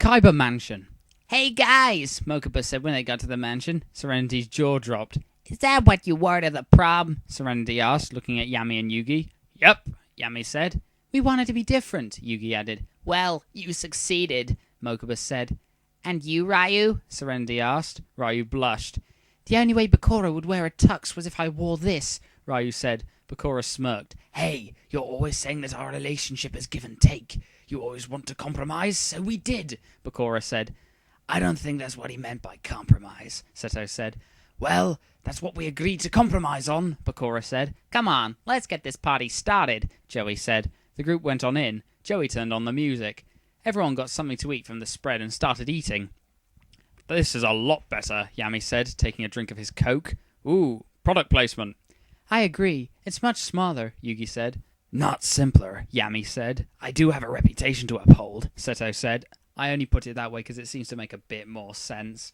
Kaiba Mansion. Hey guys, Mokuba said when they got to the mansion. Serenity's jaw dropped. Is that what you wore to the prom? Serenity asked, looking at Yami and Yugi. Yep, Yami said. We wanted to be different, Yugi added. Well, you succeeded, Mokuba said. And you, Ryu? Serenity asked. Ryu blushed. The only way Bakura would wear a tux was if I wore this, Ryu said. Bakura smirked. Hey, you're always saying that our relationship is give and take. You always want to compromise, so we did, Bakura said. I don't think that's what he meant by compromise, Seto said. Well, that's what we agreed to compromise on, Bakura said. Come on, let's get this party started, Joey said. The group went on in. Joey turned on the music. Everyone got something to eat from the spread and started eating. This is a lot better, Yami said, taking a drink of his Coke. Ooh, product placement. I agree. It's much smaller, Yugi said. Not simpler, Yami said. I do have a reputation to uphold, Seto said. I only put it that way because it seems to make a bit more sense.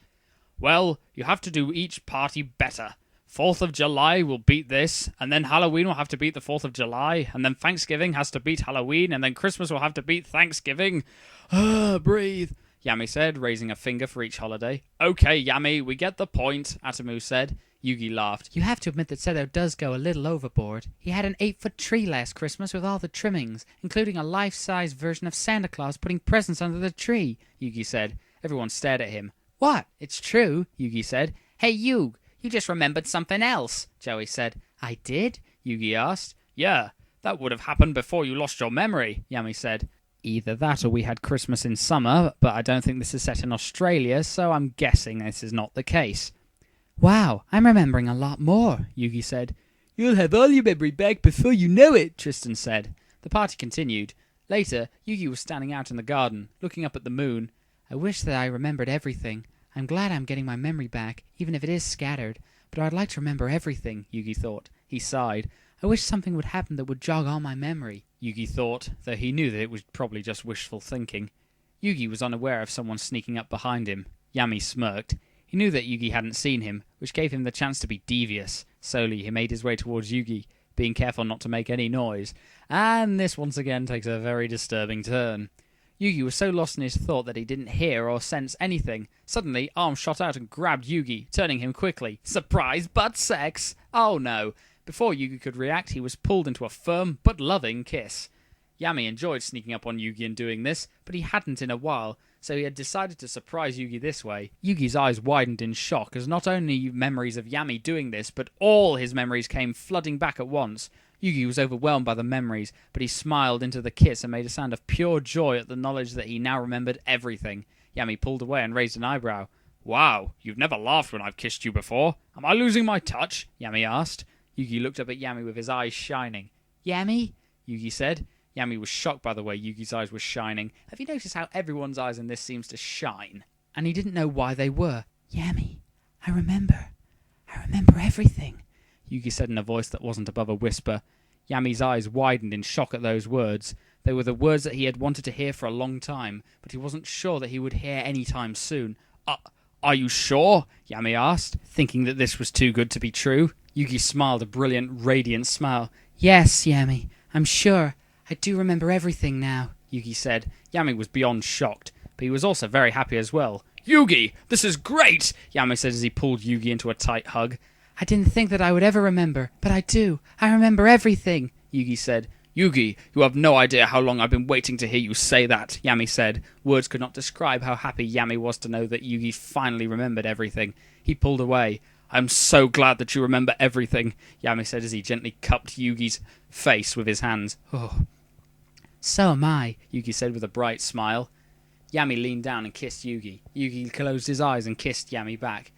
Well, you have to do each party better. 4th of July will beat this, and then Halloween will have to beat the 4th of July, and then Thanksgiving has to beat Halloween, and then Christmas will have to beat Thanksgiving. Breathe, Yami said, raising a finger for each holiday. Okay, Yami, we get the point, Atamu said. Yugi laughed. You have to admit that Seto does go a little overboard. He had an 8-foot tree last Christmas with all the trimmings, including a life-size version of Santa Claus putting presents under the tree, Yugi said. Everyone stared at him. What? It's true, Yugi said. Hey, Yug, you just remembered something else, Joey said. I did? Yugi asked. Yeah, that would have happened before you lost your memory, Yami said. Either that or we had Christmas in summer, but I don't think this is set in Australia, so I'm guessing this is not the case. Wow, I'm remembering a lot more, Yugi said. You'll have all your memory back before you know it, Tristan said. The party continued. Later, Yugi was standing out in the garden, looking up at the moon. I wish that I remembered everything. I'm glad I'm getting my memory back, even if it is scattered. But I'd like to remember everything, Yugi thought. He sighed. I wish something would happen that would jog all my memory, Yugi thought, though he knew that it was probably just wishful thinking. Yugi was unaware of someone sneaking up behind him. Yami smirked. He knew that Yugi hadn't seen him, which gave him the chance to be devious. Slowly, he made his way towards Yugi, being careful not to make any noise. And this once again takes a very disturbing turn. Yugi was so lost in his thought that he didn't hear or sense anything. Suddenly, arms shot out and grabbed Yugi, turning him quickly. Surprise butt sex! Oh no! Before Yugi could react, he was pulled into a firm but loving kiss. Yami enjoyed sneaking up on Yugi and doing this, but he hadn't in a while, so he had decided to surprise Yugi this way. Yugi's eyes widened in shock as not only memories of Yami doing this, but all his memories came flooding back at once. Yugi was overwhelmed by the memories, but he smiled into the kiss and made a sound of pure joy at the knowledge that he now remembered everything. Yami pulled away and raised an eyebrow. Wow, you've never laughed when I've kissed you before. Am I losing my touch? Yami asked. Yugi looked up at Yami with his eyes shining. Yami? Yugi said. Yami was shocked by the way Yugi's eyes were shining. Have you noticed how everyone's eyes in this seems to shine? And he didn't know why they were. Yami, I remember everything, Yugi said in a voice that wasn't above a whisper. Yami's eyes widened in shock at those words. They were the words that he had wanted to hear for a long time, but he wasn't sure that he would hear any time soon. Are you sure? Yami asked, thinking that this was too good to be true. Yugi smiled a brilliant, radiant smile. Yes, Yami, I'm sure. I do remember everything now, Yugi said. Yami was beyond shocked, but he was also very happy as well. Yugi, this is great, Yami said as he pulled Yugi into a tight hug. I didn't think that I would ever remember, but I do. I remember everything, Yugi said. Yugi, you have no idea how long I've been waiting to hear you say that, Yami said. Words could not describe how happy Yami was to know that Yugi finally remembered everything. He pulled away. I'm so glad that you remember everything, Yami said as he gently cupped Yugi's face with his hands. Oh. So am I, Yugi said with a bright smile. Yami leaned down and kissed Yugi. Yugi closed his eyes and kissed Yami back.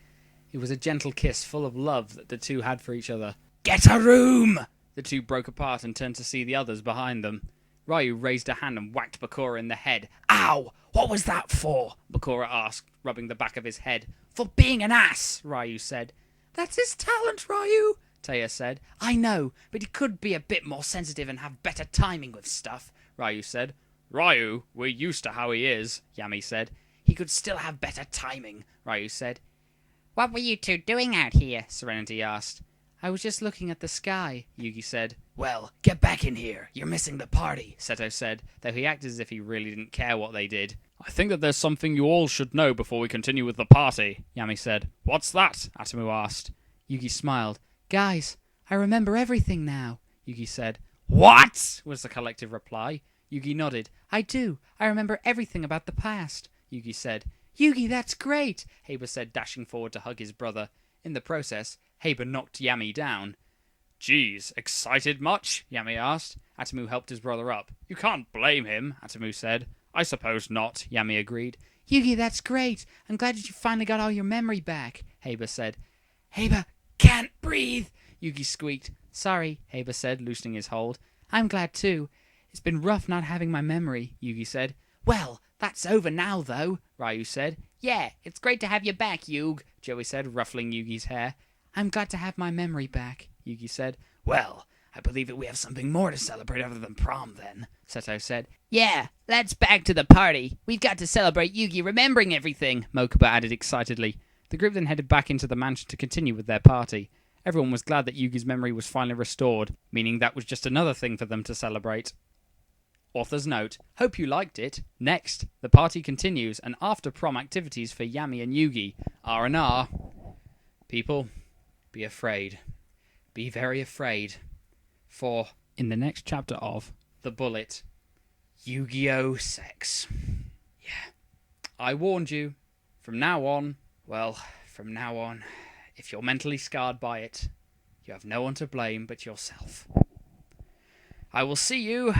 It was a gentle kiss full of love that the two had for each other. Get a room! The two broke apart and turned to see the others behind them. Ryu raised a hand and whacked Bakura in the head. Ow! What was that for? Bakura asked, rubbing the back of his head. For being an ass, Ryu said. That's his talent, Ryu, Taya said. I know, but he could be a bit more sensitive and have better timing with stuff, Ryu said. Ryu, we're used to how he is, Yami said. He could still have better timing, Ryu said. What were you two doing out here? Serenity asked. I was just looking at the sky, Yugi said. Well, get back in here. You're missing the party, Seto said, though he acted as if he really didn't care what they did. I think that there's something you all should know before we continue with the party, Yami said. What's that? Atomu asked. Yugi smiled. Guys, I remember everything now, Yugi said. What? Was the collective reply. Yugi nodded. I do. I remember everything about the past, Yugi said. Yugi, that's great, Heiba said, dashing forward to hug his brother. In the process, Heiba knocked Yami down. Geez, excited much? Yami asked. Atomu helped his brother up. You can't blame him, Atomu said. I suppose not, Yami agreed. Yugi, that's great. I'm glad that you finally got all your memory back, Heiba said. Heiba can't breathe, Yugi squeaked. Sorry, Heiba said, loosening his hold. I'm glad too. It's been rough not having my memory, Yugi said. Well, that's over now, though, Ryu said. Yeah, it's great to have you back, Yug, Joey said, ruffling Yugi's hair. I'm glad to have my memory back, Yugi said. Well, I believe that we have something more to celebrate other than prom, then, Seto said. Yeah, let's back to the party. We've got to celebrate Yugi remembering everything, Mokuba added excitedly. The group then headed back into the mansion to continue with their party. Everyone was glad that Yugi's memory was finally restored, meaning that was just another thing for them to celebrate. Author's note, hope you liked it. Next, the party continues, and after-prom activities for Yami and Yugi. R&R. People, be afraid. Be very afraid. For, in the next chapter of The Bullet, Yu-Gi-Oh! Sex. Yeah. I warned you. From now on, if you're mentally scarred by it, you have no one to blame but yourself. I will see you